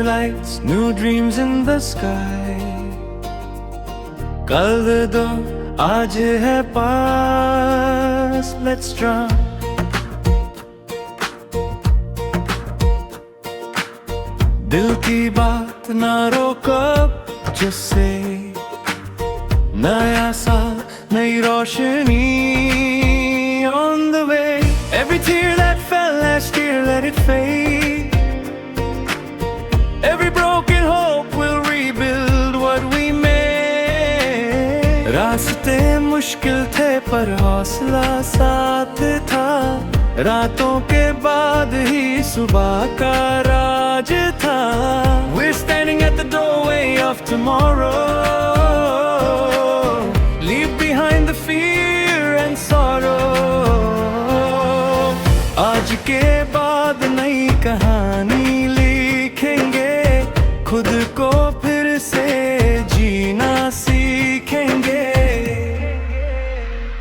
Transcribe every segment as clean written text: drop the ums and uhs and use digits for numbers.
lights, new dreams in the sky. कल दो आज है पास, let's try. दिल की बात ना रोको, just say. नया साल, Nai Roshni on the way. Every tear that fell last year, let it fade. Every broken hope will rebuild what we made. रास्ते मुश्किल थे पर हौसला साथ था. रातों के बाद ही सुबह का राज था. We're standing at the doorway of tomorrow. Leave behind the fear and sorrow. आज के बाद नई कहानी लिखेंगे. खुद को फिर से जीना सीखेंगे.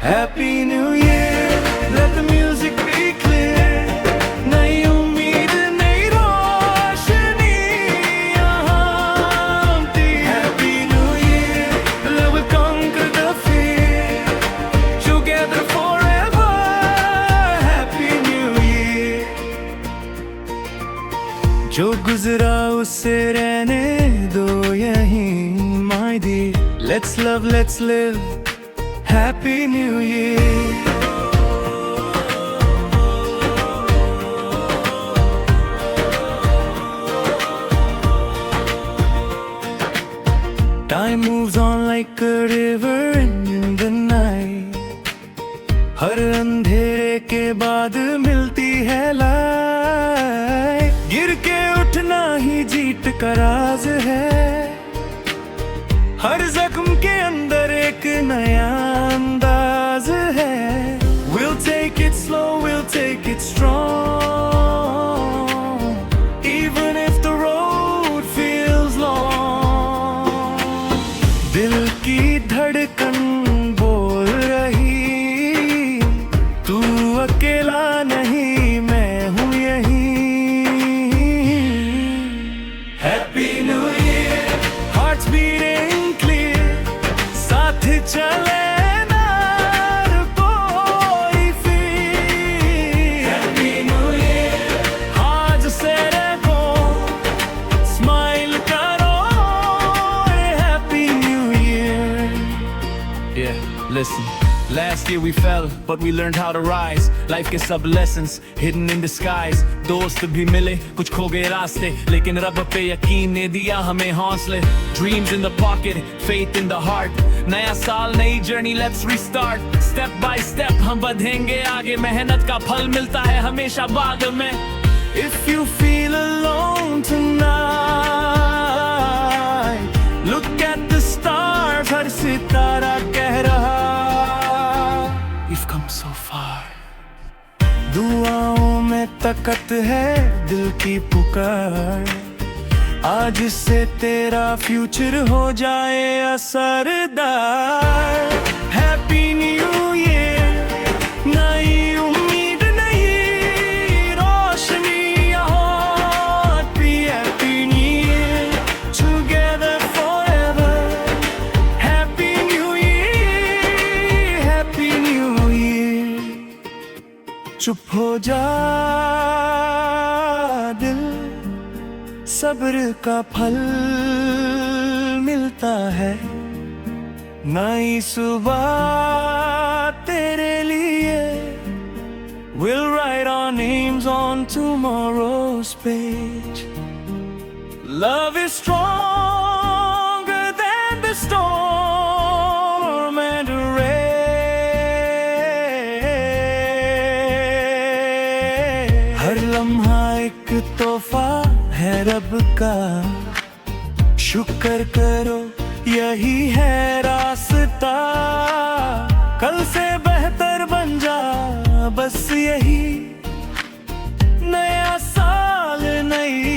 Happy New Year, let the music be clear. नई उम्मीद नई रोशनी यहाँ थी. Happy New Year, love will conquer the fear. Together forever, Happy New Year. जो गुजरा उसे रहने दो यहीं my dear. Let's love, let's live, Happy New Year. Time moves on like a river in the night. हर अंधेरे के बाद मिलती है लाइट. गिर के उठना ही जीत का राज है. हर जख्म के अंदर एक नया अंदाज है. We'll take it slow, we'll take it strong. Even if the road feels long. दिल की धड़कन बोल रही, तू अकेला नहीं मैं हूँ यहीं. Happy New Year, hearts beating clear. साथ चले ना कोई फिर. Happy New Year, आज से रखो, smile करो. Happy New Year. Yeah, listen. Last year we fell, but we learned how to rise. Life के सब lessons hidden in disguise. दोस्त भी मिले, कुछ खो गए रास्ते, लेकिन रब पे यकीन ने दिया हमें हौसले. Dreams in the pocket, faith in the heart. नया साल, नई journey, let's restart. Step by step हम बढ़ेंगे आगे. मेहनत का फल मिलता है हमेशा बाद में. If you feel alone tonight, look at the stars. हर सितारा कह रहा, We've come so far. दुआओं में ताकत है दिल की पुकार. आज से तेरा फ्यूचर हो जाए असरदार. Happy New Year, नई उम्मीद नई रोशनी यहाँ थी. Happy New Year, together forever. Happy New Year, Happy New Year. चुप हो जा दिल, सब्र का फल मिलता है. नई सुबह तेरे लिए. We'll write our names on tomorrow's page. Love is stronger than the storm and rain. हर लम्हा एक तोहफा है रब का. शुक्र करो यही है रास्ता. कल से बेहतर बन जा बस यही. नया साल नई